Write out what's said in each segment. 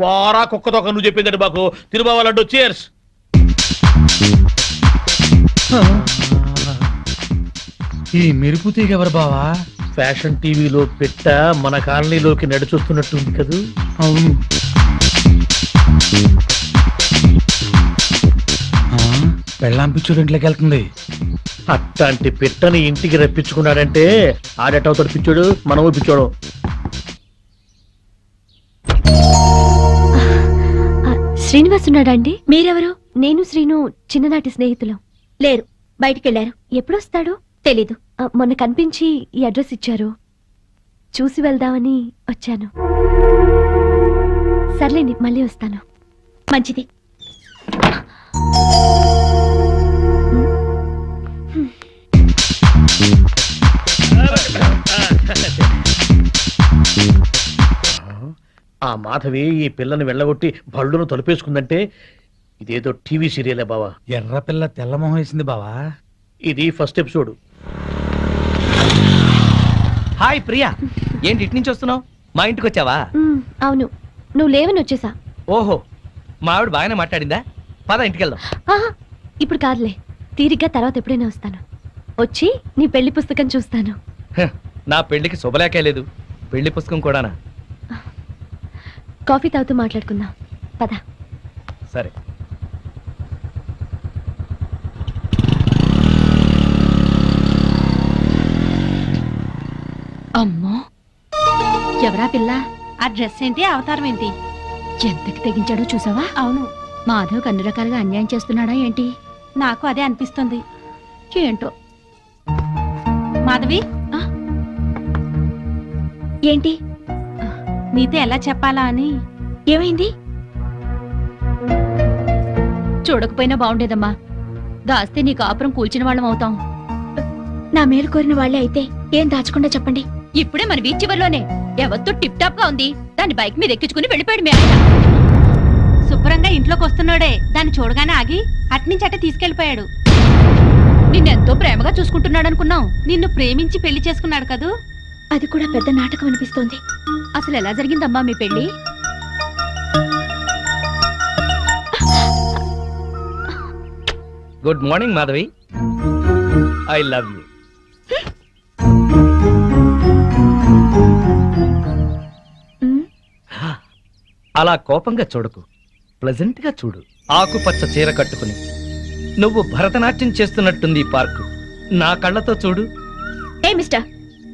పోరా కుక్కతో నువ్వు చెప్పిందండి మాకు తిరుబావాలంటూ చేర్స్. ఈ మెరుపు తీగ ఎవరు బావా? ఫ్యాషన్ టీవీలో పెట్ట మన కాలనీలోకి నడిచొస్తున్నట్టుంది కదూ. అవును. పెళ్ళాం పిచ్చోడు ఇంట్లోకి వెళ్తుంది. అట్లాంటి పిట్టని ఇంటికి రప్పించుకున్నాడంటే ఆడేటవుతాడు పిచ్చోడు, మనము పిచ్చోడు. శ్రీనివాస్ ఉన్నాడండి? మీరెవరు? నేను శ్రీను చిన్ననాటి స్నేహితులు. లేరు, బయటికెళ్లారు. ఎప్పుడొస్తాడు తెలీదు. మొన్న కనిపించి ఈ అడ్రస్ ఇచ్చారు, చూసి వెళ్దామని వచ్చాను. సర్లేండి, మళ్ళీ వస్తాను. మంచిది. ఆ మాధవి ఈ పిల్లని వెళ్ళగొట్టి బళ్ళును తలుపేసుకుందంటే ఇదేదో టీవీ సీరియలే బావా. ఎర్ర పిల్ల తెల్లమొహం వేసింది బావా. ఇది ఫస్ట్ ఎపిసోడ్. హాయ్ ప్రియా, ఏంటి ఇటు నుంచి వస్తున్నావు? మా ఇంటికి వచ్చావా? అవును, నువ్వు లేవని వచ్చేసా. ఓహో, మా ఆవిడ బాగానే మాట్లాడిందా? పద ఇంటికి వెళ్దాం. ఇప్పుడు కాదులే, తీరిగ్గా తర్వాత ఎప్పుడైనా వస్తాను. వచ్చి నీ పెళ్లి పుస్తకం చూస్తాను. నా పెళ్లికి శుభలేఖే లేదు, పెళ్లి పుస్తకం కూడానా? కాఫీ తాగుతూ మాట్లాడుకుందాం, పద. సరే. అమ్మో, ఎవరా పిల్ల? ఆ డ్రెస్ ఏంటి, అవతారం ఏంటి? ఎంతకి తెగించాడో చూసావా? అవును, మాధవ్ అన్ని రకాలుగా అన్యాయం చేస్తున్నాడా ఏంటి? నాకు అదే అనిపిస్తుంది. ఏంటో. మాధవి, ఏంటి? నీతో ఎలా చెప్పాలా అని. ఏమైంది? చూడకపోయినా బాగుండేదమ్మా. దాస్తే నీ కాపురం కూల్చిన వాళ్ళం అవుతాం. నా మేలు కోరిన వాళ్ళే అయితే ఏం దాచకుండా చెప్పండి. ఇప్పుడే మన బీచ్ చివర్లోనే ఎవరితో టిప్ టాప్ గా ఉంది, దాన్ని బైక్ మీద ఎక్కించుకుని వెళ్ళిపోయాడు. మీ ఆయన శుభ్రంగా ఇంట్లోకి వస్తున్నాడే, దాన్ని చూడగానే ఆగి అట్నుంచి అట్టే తీసుకెళ్లిపోయాడు. నిన్నెంతో ప్రేమగా చూసుకుంటున్నాడు అనుకున్నాం. నిన్ను ప్రేమించి పెళ్లి చేసుకున్నాడు కదూ. అది కూడా పెద్ద నాటకం అనిపిస్తోంది. అసలు ఎలా జరిగిందమ్మా మీ పెళ్లి? Good morning Madhavi, I love you. అలా కోపంగా చూడకు, ప్లెజెంట్ గా చూడు. ఆకుపచ్చ చీర కట్టుకుని నువ్వు భరతనాట్యం చేస్తున్నట్టుంది ఈ పార్కు. నా కళ్ళతో చూడు. ఏ మిస్టర్,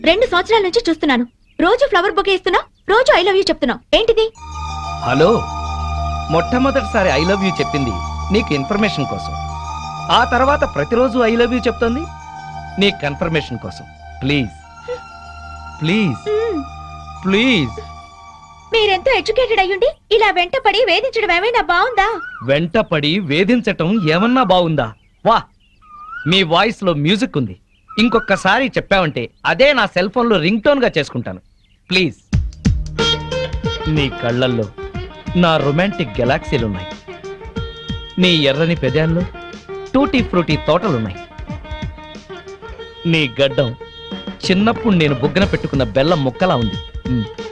2 సంవత్సరాల నుంచి చూస్తున్నాను. రోజు ఫ్లవర్ బొకే ఇస్తున్నావు, రోజు ఐ లవ్ యూ చెప్తున్నావు. ఏంటిది? హలో, మొట్టమొదటిసారి ఐ లవ్ యూ చెప్పింది నీకు ఇన్ఫర్మేషన్ కోసం. ఆ తర్వాత ప్రతిరోజు ఐ లవ్ యూ చెప్తోంది నీ కన్ఫర్మేషన్ కోసం. Please please please. మీరెంతో ఎడ్యుకేటెడ్ అయ్యుండి ఇలా వెంటపడి వేధించడం ఏమైనా బాగుందా? వెంటపడి వేధించటం ఏమన్నా బాగుందా? వా, మీ వాయిస్ లో మ్యూజిక్ ఉంది. ఇంకొకసారి చెప్పావంటే అదే నా సెల్ ఫోన్ లో రింగ్ టోన్ గా చేసుకుంటాను. ప్లీజ్. నీ కళ్ళల్లో నా రొమాంటిక్ గెలాక్సీలున్నాయి. నీ ఎర్రని పెదాల్లో టూటీ ఫ్రూటీ తోటలున్నాయి. నీ గడ్డం చిన్నప్పుడు నేను బుగ్గన పెట్టుకున్న బెల్లం ముక్కలా ఉంది.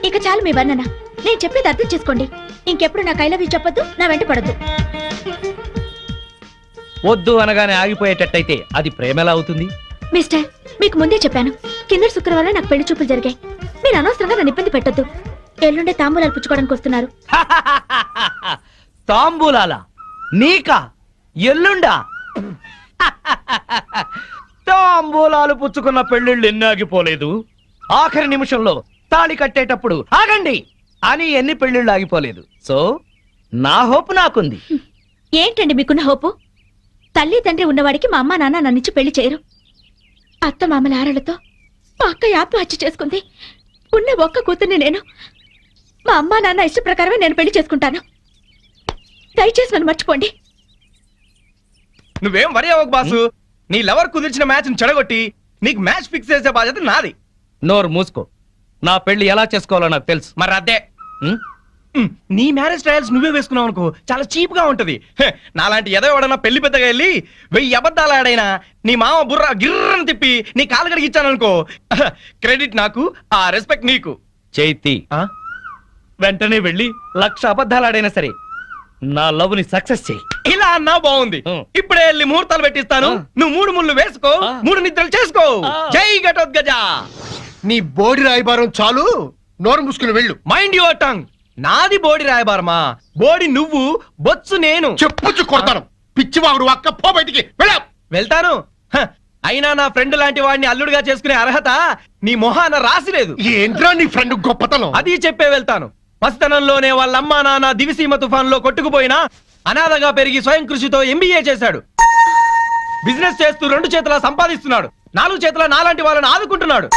ఇక చాలు మీ వర్ణన. నేను చెప్పేది అర్థం చేసుకోండి. ఇంకెప్పుడు నాకు ఐ లవ్ యూ చెప్పొద్దు, నా వెంట పడద్దు. వద్దు అనగానే ఆగిపోయేటట్టయితే అది ప్రేమలా అవుతుంది? మిస్టర్, మీకు ముందే చెప్పాను, కింద శుక్రవారం నాకు పెళ్లి చూపులు జరిగాయి. మీరు అనవసరంగా నన్ను ఇబ్బంది పెట్టొద్దు. ఎల్లుండే తాంబూలాలు పుచ్చుకోవడానికి వస్తున్నారు. తాంబూలాలా? నీకా? ఎల్లుండా? తాంబూలాలు పుచ్చుకున్న పెళ్లిళ్ళు ఎన్ని ఆగిపోలేదు. ఆఖరి నిమిషంలో తాళి కట్టేటప్పుడు ఆగండి అని ఎన్ని పెళ్లిళ్ళు ఆగిపోలేదు. సో నా హోప్ నాకుంది. ఏంటండి మీకున్న హోపు? తల్లి తండ్రి ఉన్నవాడికి మా అమ్మ నాన్న నన్నిచ్చి పెళ్లి చేయరు. అత్త మామల ఆరలతో మా అక్క ఆత్మహత్య చేసుకుంది. ఉన్న ఒక్క కూతుర్ని నేను. మా అమ్మ నాన్న ఇష్ట ప్రకారమే నేను పెళ్లి చేసుకుంటాను. దయచేసి నన్ను మర్చిపోండి. నువ్వేం వరి అవ్వకు బాసు. నీ లవర్ కుదిర్చిన మ్యాచ్ చెడగొట్టి నీకు మ్యాచ్ ఫిక్స్ చేసే బాధ్యత నాది. నోరు మూసుకో. నా పెళ్లి ఎలా చేసుకోవాలో నాకు తెలుసు. మరి అదే నీ మ్యారేజ్ ట్రయల్స్ నువ్వే వేసుకున్నావు అనుకో, చాలా చీప్ గా ఉంటది. నాలాంటి ఎదో ఎవడన్నా పెళ్లి పెద్దగా వెళ్ళి 1000 అబద్ధాలు ఆడైనా నీ మామ బుర్ర గిర్రని తిప్పి నీ కాలు కడిగి ఇచ్చాను అనుకో, క్రెడిట్ నాకు, ఆ రెస్పెక్ట్ నీకు. చైతి, వెంటనే వెళ్ళి 1,00,000 అబద్ధాలు ఆడైనా సరే నా లవ్ ని సక్సెస్ చేయి. ఇలా అన్నా బాగుంది. ఇప్పుడే వెళ్ళి ముహూర్తాలు పెట్టిస్తాను. నువ్వు 3 ముళ్ళు వేసుకో, 3 నిద్రలు చేసుకో. జై ఘటోత్కచ. నీ బోడి రాయబారం చాలు, నోరు మూసుకుని వెళ్ళు. Mind your tongue. నాది బోడి రాయబారమా? బోడి నువ్వు, బొత్సు నేను. చెప్పుచ్చు కొడతాను. పిచ్చివాగుడు అక్క, పో బయటికి వెళ్ళా. వెళ్తాను. హ, అయినా నా ఫ్రెండ్ లాంటి వాడిని అల్లుడుగా చేసుకునే అర్హత నీ మొహాన రాసిలేదు. ఏంట్రా నీ ఫ్రెండ్ గొప్పతనం? అది చెప్పే వెళ్తాను. పసితనంలోనే వాళ్ళ అమ్మా నాన్న దివిసీమ తుఫాన్ లో కొట్టుకుపోయినా అనాథగా పెరిగి స్వయం కృషితో MBA చేశాడు. బిజినెస్ చేస్తూ 2 చేతులా సంపాదిస్తున్నాడు. 4 చేతుల నాలాంటి వాళ్ళని ఆదుకుంటున్నాడు.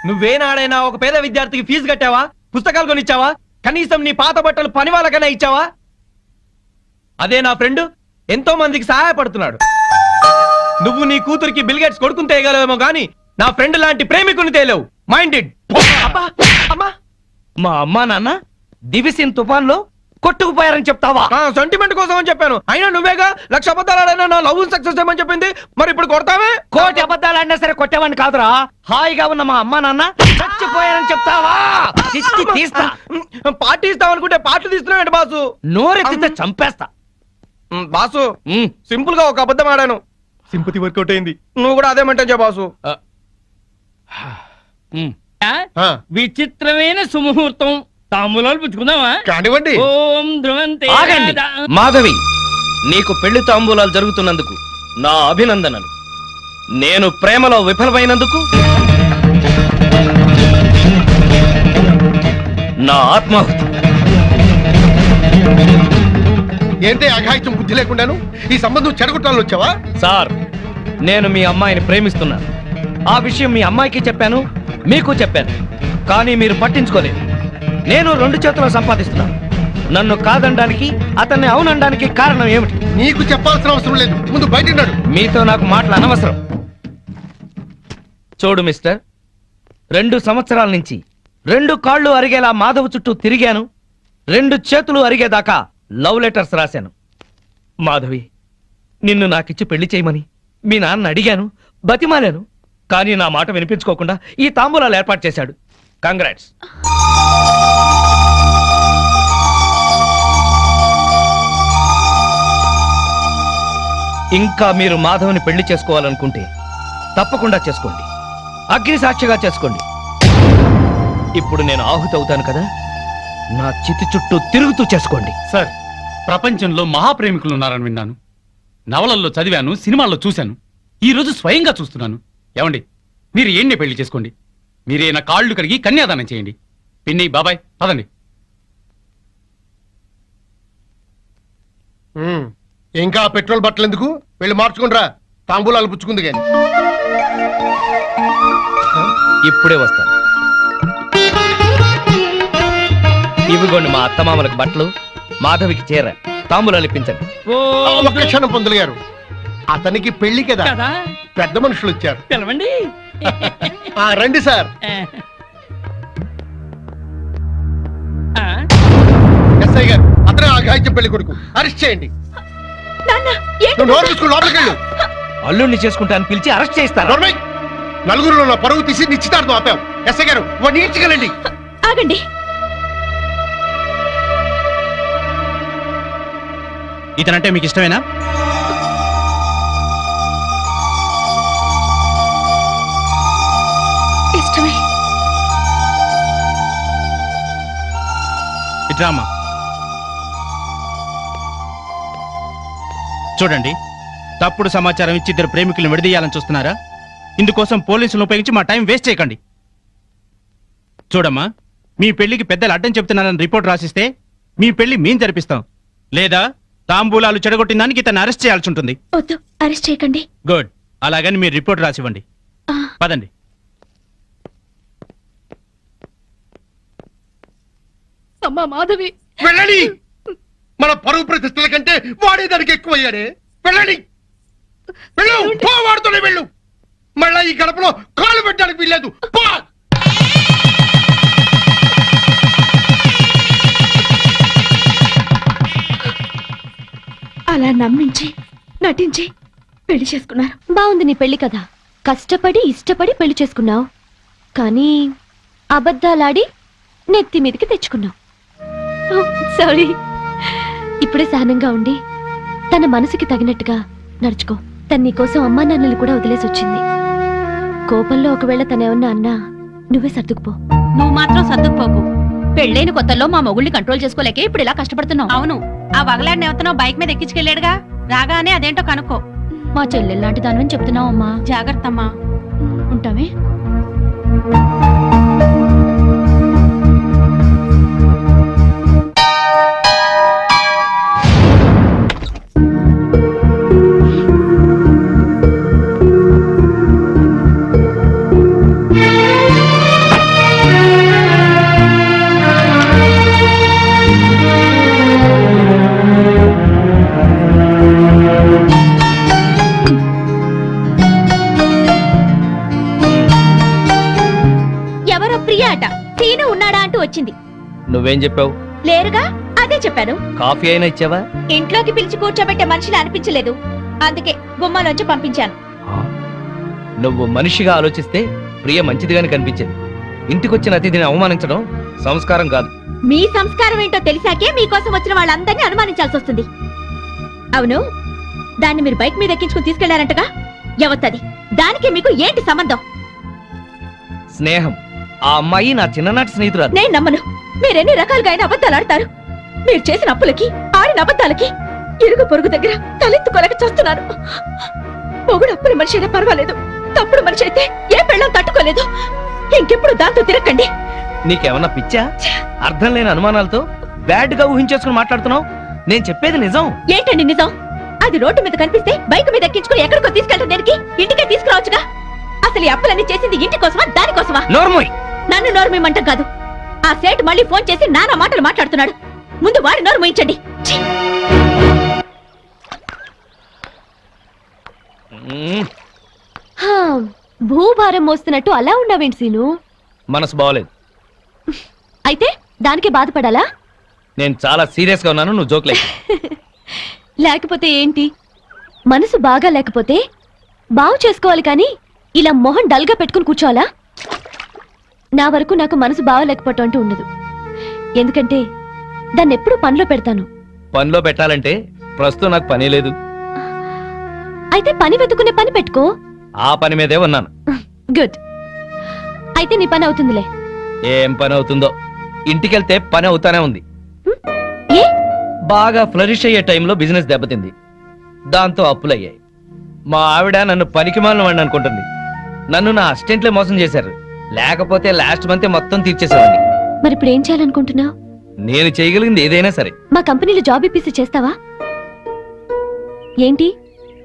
నువ్వేనాడైనా ఒక పేద విద్యార్థికి ఫీజు కట్టావా? పుస్తకాలు కొనిచ్చావా? కనీసం నీ పాత బట్టలు పని వాళ్ళకైనా ఇచ్చావా? అదే నా ఫ్రెండ్ ఎంతో మందికి సహాయపడుతున్నాడు. నువ్వు నీ కూతురికి బిల్గేట్స్ కొడుకుని తేయగలవేమో గాని నా ఫ్రెండ్ లాంటి ప్రేమికుని తేలేవు. మైండెడ్. అమ్మా, మా అమ్మా నాన్న దివిసిన్ తుఫాన్ లో కొట్టుకుపోయారని చెప్తావా? సెంటిమెంట్ కోసం అని చెప్పాను. అయినా నువ్వేగా 1,00,000 అబద్ధాలు ఆడైనా నా లవ్ సక్సెస్ చేయమని చెప్పింది. మరి ఇప్పుడు కొడతావే? 1,00,000 అబద్ధాలు ఆడినా సరే కొట్టేవాడిని కాదురా. హాయిగా ఉన్న మా అమ్మా నాన్న చచ్చిపోయారని చెప్తావా? చిచ్చి తీస్తా. పార్టీ ఇస్తావనుకుంటే పార్టీ తీస్తున్నావు బాసు. నోరెత్తితే చంపేస్తా. బాసు, సింపుల్ గా ఒక అబద్ధం ఆడాను. సింపతి వర్కౌట్ అయింది. నువ్వు కూడా అదేమంటే బాసు. ఆ, విచిత్రమైన సుముహూర్తం. తాంబూలాలు పుచ్చుకుందామా? కానివ్వండి. ఓం ధ్రువంతే ఆగండి. మాధవి, నీకు పెళ్లి తాంబూలాలు జరుగుతున్నందుకు నా అభినందనలు. నేను ప్రేమలో విఫలమైనందుకు నా ఆత్మాహుతి. ఏంటి అఘాయిత్యం బుద్ధి లేకుండాను ఈ సంబంధం చెడగొట్టాలని వచ్చావా? సార్, నేను మీ అమ్మాయిని ప్రేమిస్తున్నాను. ఆ విషయం మీ అమ్మాయికి చెప్పాను, మీకు చెప్పాను. కానీ మీరు పట్టించుకోలేదు. నేను 2 చేతుల్లో సంపాదిస్తున్నాను. నన్ను కాదనడానికి, అతన్ని అవునడానికి కారణం ఏమిటి? నీకు చెప్పాల్సిన అవసరం లేదు. ముందు బయట ఉన్నాడు. మీతో నాకు మాటలు అనవసరం. చూడు మిస్టర్, 2 సంవత్సరాల నుంచి 2 కాళ్ళు అరిగేలా మాధవ్ చుట్టూ తిరిగాను. 2 చేతులు అరిగేదాకా లవ్ లెటర్స్ రాశాను. మాధవి, నిన్ను నాకిచ్చి పెళ్లి చేయమని మీ నాన్న అడిగాను, బతిమాలాను. కానీ నా మాట వినిపించుకోకుండా ఈ తాంబూలాలు ఏర్పాటు చేశాడు. కంగ్రాట్స్. ఇంకా మీరు మాధవ్ని పెళ్లి చేసుకోవాలనుకుంటే తప్పకుండా చేసుకోండి. అగ్ని సాక్షిగా చేసుకోండి. ఇప్పుడు నేను ఆహుతి అవుతాను కదా, నా చితి చుట్టూ తిరుగుతూ చేసుకోండి. సార్, ప్రపంచంలో మహాప్రేమికులు ఉన్నారని విన్నాను. నవలల్లో చదివాను, సినిమాల్లో చూశాను. ఈ రోజు స్వయంగా చూస్తున్నాను. ఏమండి, మీరు ఏంటి పెళ్లి చేసుకోండి. మీరే నా కాళ్ళు కడిగి కన్యాదానం చేయండి. పిన్ని, బాబాయ్, పదండి. ఇంకా పెట్రోల్ బట్టలు ఎందుకు? వెళ్ళి మార్చుకుంటరా. తాంబూలాలు పుచ్చుకుంది కానీ. ఇప్పుడే వస్తాను. ఇవిగోండి మా అత్తమామలకు బట్టలు, మాధవికి చీర, తాంబూలాలు ఇప్పించండి. ఒక్క క్షణం పొందులు గారు, అతనికి పెళ్లి కదా, కదా పెద్ద మనుషులు వచ్చారు. పిలవండి. రండి సార్. ఎస్ఐ గారు, అతనే అఘాయిత్యం పెళ్లి కొడుకు. అరెస్ట్ చేయండి. నాన్న, ఏంటి నువ్వు నోరు తీసుకుని లోపలికి వెళ్ళు. అల్లుడిని చేసుకుంటాను పిలిచి అరెస్ట్ చేస్తాను. నోర్మై, నలుగురిలో నా పరువు తీసి నిశ్చితార్థం ఆపాం. ఎస్ఐ గారు, వాడిని ఈడ్చుకెళ్ళండి. ఆగండి. ఇతనంటే మీకు ఇష్టమేనా? ఇష్టమే. ఇట్రామా. చూడండి, తప్పుడు సమాచారం ఇచ్చి 2 ప్రేమికులను విడదీయాలని చూస్తున్నారా? ఇందుకోసం పోలీసులను ఉపయోగించి మా టైం వేస్ట్ చేయకండి. చూడమ్మా, మీ పెళ్లికి పెద్దలు అడ్డం చెప్తున్నారని రిపోర్ట్ రాసిస్తే మీ పెళ్లి మేం జరిపిస్తాం. లేదా తాంబూలాలు చెడగొట్టిన దానికి ఇతను అరెస్ట్ చేయాల్సి ఉంటుంది. వద్దు, అరెస్ట్ చేయకండి. గుడ్. అలాగని మీరు రిపోర్ట్ రాసివ్వండి. పదండి. అమ్మా మాధవి, వెళ్ళండి. మన పరువు ప్రతిష్టల కంటే వాడే దానికి ఎక్కువయ్యాడే. వెళ్ళండి, వెళ్ళు. పో, వాడుతూనే వెళ్ళు. మళ్ళా ఈ గడపలో కాలు పెట్టడానికి వీల్లేదు. పో. అలా నమ్మించి నటించి పెళ్లి చేసుకున్నారు. బాగుంది నీ పెళ్లి కదా. కష్టపడి ఇష్టపడి పెళ్లి చేసుకున్నావు. కానీ అబద్ధాలాడి నెత్తి మీదకి తెచ్చుకున్నావు. సారీ. ఇప్పుడే సహనంగా ఉండి తన మనసుకి తగినట్టుగా నడుచుకో. తన నీకోసం అమ్మా నాన్నలు కూడా వదిలేసి వచ్చింది. కోపంలో ఒకవేళ తనేమన్నా అన్నా నువ్వే సర్దుకుపో. నువ్వు మాత్రం సర్దుకుపోకు. పెళ్ళైన కొత్తలో మా మొగుళ్ళని కంట్రోల్ చేసుకోలేకే ఇప్పుడు ఇలా కష్టపడుతున్నావు. అవును, ఆ వగలాడిని ఎవతనో బైక్ మీద ఎక్కించుకెళ్ళాడుగా, రాగానే అదేంటో కనుక్కో. మా చెల్లెల్లాంటి దానివని చెప్తున్నావు అమ్మా. జాగ్రత్త అమ్మా. ఉంటామే. ఎవరో ప్రియా అట. సీను ఉన్నాడా అంటూ వచ్చింది. నువ్వేం చెప్పావు? లేరుగా, అదే చెప్పాను. కాఫీ అయినా ఇచ్చావా? ఇంట్లోకి పిలిచి కూర్చోబెట్టే మనిషిని అనిపించలేదు, అందుకే గుమ్మాలోంచి పంపించాను. నువ్వు మనిషిగా ఆలోచిస్తే ప్రియ మంచిదిగానే కనిపించింది. ఇంటికొచ్చిన అతిథిని అవమానించడం సంస్కారం కాదు. మీ సంస్కారం ఏంటో తెలిసాకే మీకోసం వచ్చిన వాళ్ళందరినీ అనుమానించాల్సి వస్తుంది. అవును, దాన్ని మీరు బైక్ మీద ఎక్కించుకుని తీసుకెళ్లారంటగా, ఎవత్తది? దానికి మీకు ఏంటి సంబంధం? స్నేహం. ఆ అమ్మాయి నా చిన్ననాటి స్నేహితురాలు. నేను నమ్మను. మీరెన్ని రకాలుగా అయిన అబద్ధాలు ఆడతారు. మీరు చేసిన అప్పులకి, ఆడిన అబద్ధాలకి ఇరుగు పొరుగు దగ్గర తలెత్తుకోలేక చూస్తున్నాను. పొగుడు అప్పుల మనిషి అయినా పర్వాలేదు, తప్పుడు మనిషి అయితే ఏ పెళ్ళం తట్టుకోలేదు. ఇంకెప్పుడు దాంతో తిరగండి. నీకేమన్నా పిచ్చా? అర్థం లేని అనుమానాలతో బ్యాడ్ గా ఊహించేసుకుని మాట్లాడుతున్నావు. నేను చెప్పేది నిజం. ఏంటండి నిజం? అది రోడ్డు మీద కనిపిస్తే బైక్ మీద ఎక్కించుకుని ఎక్కడికో తీసుకెళ్ళటం దేనికి? ఇంటికే తీసుకురావచ్చుగా. అసలు ఈ అప్పులన్నీ చేసింది ఇంటి కోసమా దానికోసమా? నోర్మోయ్. నన్ను నోరు మీమంట కాదు. ఆ సేట్ మళ్ళీ ఫోన్ చేసి నానా మాటలు మాట్లాడుతున్నాడు. ముందు వాడి నోరు మూయించండి. ఛీ! భూభారం మోస్తున్నట్టు అలా ఉన్నావేంటి సీను? మనసు బాగోలేదు. అయితే దానికే బాధపడాలా? నేను చాలా సీరియస్ గా ఉన్నాను, నువ్వు జోక్ లేదు. లేకపోతే ఏంటి? మనసు బాగా లేకపోతే బాగు చేసుకోవాలి కానీ ఇలా మొహం డల్ గా పెట్టుకుని కూర్చోవాలా? నా వరకు నాకు మనసు బాగలేకపోవటం అంటూ ఉండదు. ఎందుకంటే దాన్ని ఎప్పుడు పనిలో పెడతాను. పనిలో పెట్టాలంటే ప్రస్తుతం నాకు పని లేదు. అయితే పని వెతుకునే పని పెట్టుకో. ఆ పని మీదే ఉన్నాను. గుడ్. అయితే నీ పని అవుతుందిలే. ఏం పని అవుతుందో, ఇంటికెళ్తే పని అవుతానే ఉంది. ఏ? బాగా ఫ్లరిష్ అయ్యే టైంలో బిజినెస్ దెబ్బతింది. దాంతో అప్పులయ్యాయి. మా ఆవిడ నన్ను పనికిమాలిన వాడిని అనుకుంటుంది. నన్ను నా అసిస్టెంట్లే మోసం చేశారు. లేకపోతే లాస్ట్ మంత్ మొత్తం తీర్చేసేవాడిని. మరి ఇప్పుడు ఏం చేయాలనుకుంటున్నావు? నేను చేయగలిగింది ఏదైనా సరే. మా కంపెనీలో జాబ్ ఇప్పిస్తే చేస్తావా? ఏంటి,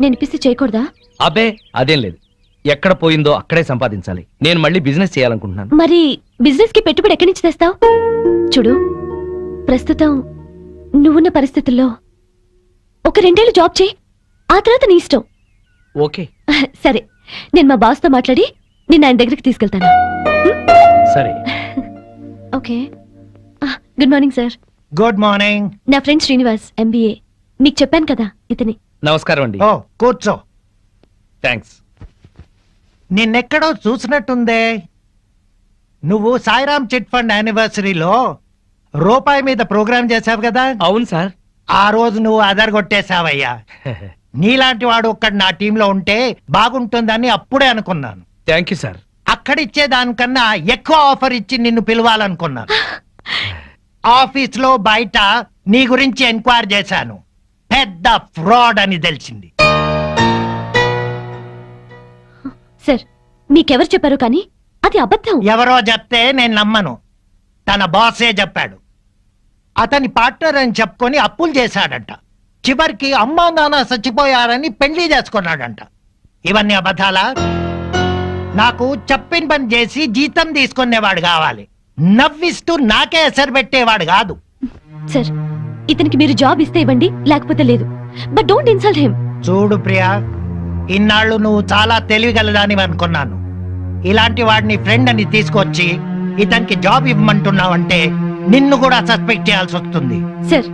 నేను ఇప్పిస్తే చేయకూడదా? అబ్బే అదేం లేదు. ఎక్కడ పోయిందో అక్కడే సంపాదించాలి. నేను మళ్ళీ బిజినెస్ చేయాలనుకుంటున్నాను. మరి బిజినెస్ కి పెట్టుబడి ఎక్కడి నుంచి తెస్తావు? చూడు, ప్రస్తుతం నువ్వున్న పరిస్థితుల్లో ఒక 2 ఏళ్ళు జాబ్ చేయి, ఆ తర్వాత నీ ఇష్టం. ఓకే సరే, నేను మా బాస్తో మాట్లాడి నిన్ను ఆయన దగ్గరికి తీసుకెళ్తాను. సరే. Okay. Good morning sir. Good morning. నా ఫ్రెండ్ శ్రీనివాస్, MBA. మీకు చెప్పాను కదా, ఇతని. నమస్కారం అండి. ఓ కూర్చో. థ్యాంక్స్. నిన్నెక్కడో చూసినట్టుందే. నువ్వు సాయిరామ్ చిట్ ఫండ్ యానివర్సరీలో రూపాయి మీద ప్రోగ్రామ్ చేశావు కదా? అవును సార్. ఆ రోజు నువ్వు అదరగొట్టేశావయ్యా. నీలాంటి వాడు ఒక్కడు నా టీంలో ఉంటే బాగుంటుందని అప్పుడే అనుకున్నాను. Thank you sir. అక్కడిచ్చే దానికన్నా ఎక్కువ ఆఫర్ ఇచ్చి నిన్ను పిలవాలనుకున్నాను. ఆఫీస్ లో బయట నీ గురించి ఎంక్వైరీ చేశాను. పెద్ద ఫ్రాడ్ అని తెలిసింది. సార్, మీకెవరు చెప్పారు? కానీ అది అబద్ధం. ఎవరో చెప్తే నేను నమ్మను. తన బాసే చెప్పాడు. అతని పార్ట్నర్ అని చెప్పుకొని అప్పులు చేశాడంట. చివరికి అమ్మా నాన్న చచ్చిపోయారని పెళ్లి చేసుకున్నాడంట. ఇవన్నీ అబద్ధాలా? నాకు చెప్పిన పని చేసి జీతం తీసుకునేవాడు కావాలి, నవ్విస్తూ నాకే ఎసరు పెట్టేవాడు కాదు. సార్, ఇతనికి మీరు జాబ్ ఇస్తే ఇవ్వండి, లేకపోతే లేదు. But don't insult him. చూడు ప్రియా, ఇన్నాళ్ళు నువ్వు చాలా తెలివిగలదాని అనుకున్నాను. ఇలాంటి వాడిని ఫ్రెండ్ అని తీసుకొచ్చి ఇతనికి జాబ్ ఇవ్వమంటున్నావంటే నిన్ను కూడా సస్పెక్ట్ చేయాల్సి వస్తుంది. సార్,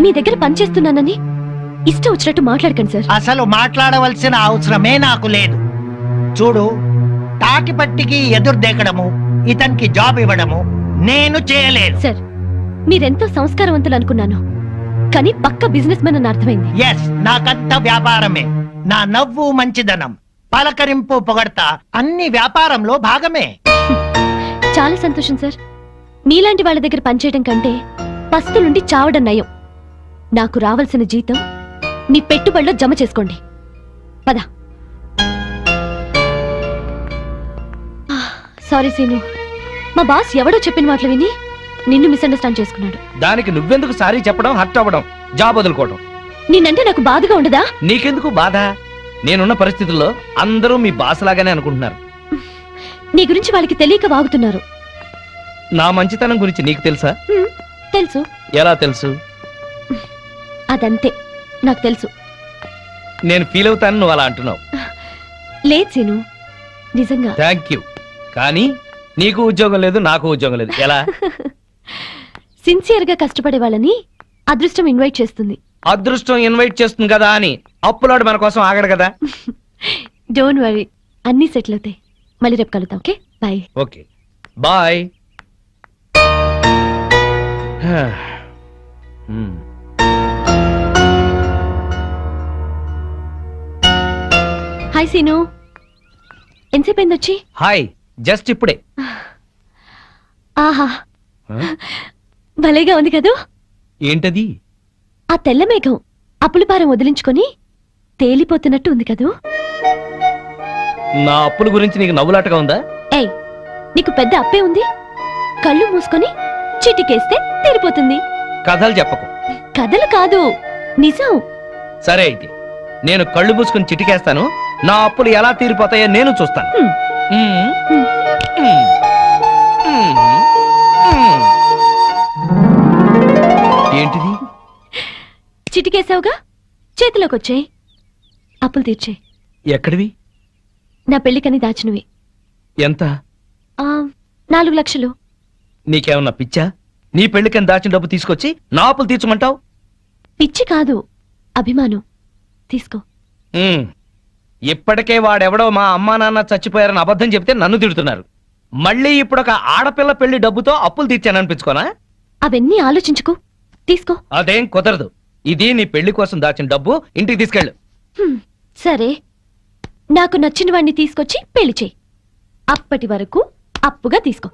మీ దగ్గర పని చేస్తున్నానని ఇష్టం వచ్చినట్టు మాట్లాడకండి సార్. అసలు మాట్లాడవలసిన అవసరమే నాకు లేదు. చూడు, తాటిపట్టికి ఎదురు దేకడము, ఇతనికి జాబ్ ఇవ్వడము నేను చేయలేను. సార్ మీరెంతో సంస్కారవంతులు అనుకున్నాను, కానీ పక్క బిజినెస్ మ్యాన్ అని అర్థమైంది. ఎస్, నాకంతా వ్యాపారమే. నా నవ్వు మంచిదనం, పలకరింపు పొగడతా అన్ని వ్యాపారంలో భాగమే. చాలా సంతోషం సార్. మీలాంటి వాళ్ళ దగ్గర పనిచేయడం కంటే పస్తులుండి చావడం నయం. నాకు రావాల్సిన జీతం మీ పెట్టుబడిలో జమ చేసుకోండి. పద. సారీ సీను, మా బాస్ ఎవడో చెప్పిన మాటలు విని నిన్ను మిస్అండర్స్టాండ్ చేసుకున్నాడు. దానికి నువ్వెందుకు సారీ చెప్పడం, హర్ట్ అవ్వడం, జాబ్ వదులుకోవడం? నిన్నంటే నాకు బాధగా ఉండదా? నీకెందుకు బాధ? నేనున్న పరిస్థితుల్లో అందరూ మీ బాస్ లాగానే అనుకుంటున్నారు. నీ గురించి వాళ్ళకి తెలియక వాగుతున్నారు. నా మంచితనం గురించి నీకు తెలుసా? తెలుసు. ఎలా తెలుసు? అదంతే, నాకు తెలుసు. నేను ఫీల్ అవుతాను నువ్వు అలా అంటున్నావు. లేదు సీను, నిజంగా. Thank you. కానీ నీకు ఉద్యోగం లేదు, నాకు ఉద్యోగం లేదు. ఎలా? సిన్సియర్ గా కష్టపడే వాళ్ళని అదృష్టం ఇన్వైట్ చేస్తుంది. అదృష్టం ఇన్వైట్ చేస్తుంది కదా అని అప్పులోడు మన కోసం ఆగడు కదా. డోంట్ వరీ, అన్నీ సెటిల్ అవుతాయి. మళ్ళీ రేపు కలుద్దాం. Okay, bye. Okay bye. Hi Seenu, ఎంతసేపు అయింది వచ్చి? హాయ్, జస్ట్ ఇప్పుడే. ఆహా, భలేగా ఉంది కదూ. ఏంటది? ఆ తెల్ల మేఘం అప్పులపారం వదిలించుకొని తేలిపోతున్నట్టు ఉంది కదూ. నా అప్పుల గురించి నీకు నవ్వులాటగా ఉందా? ఏయ్, నీకు పెద్ద అప్పే ఉంది. కళ్ళు మూసుకొని చిటికేస్తే తీరిపోతుంది. కథలు చెప్పకు. కథలు కాదు, నిజం. సరే అయితే నేను కళ్ళు మూసుకుని చిటికేస్తాను. నా అప్పులు ఎలా తీరిపోతాయో నేను చూస్తాను. ఏంటిది? చిటికేసావుగా, చేతిలోకి వచ్చాయి. అప్పులు తీర్చే. ఎక్కడివి? నా పెళ్లికని దాచినవి. ఎంత? 4 లక్షలు. నీకేమన్నా పిచ్చా? నీ పెళ్లికని దాచిన డబ్బు తీసుకొచ్చి నా అప్పులు తీర్చమంటావు? పిచ్చి కాదు, అభిమానం. తీసుకో. ఇప్పటికే వాడెవడో మా అమ్మా నాన్న చచ్చిపోయారని అబద్ధం చెప్తే నన్ను తిడుతున్నారు. మళ్ళీ ఇప్పుడు ఒక ఆడపిల్ల పెళ్లి డబ్బుతో అప్పులు తీర్చాననిపించుకోనా? అవన్నీ ఆలోచించుకో, తీసుకో. అదేం కుదరదు. ఇది నీ పెళ్లి కోసం దాచిన డబ్బు, ఇంటికి తీసుకెళ్ళు. సరే, నాకు నచ్చిన వాడిని తీసుకొచ్చి పెళ్లి చేయి. అప్పటి వరకు అప్పుగా తీసుకో.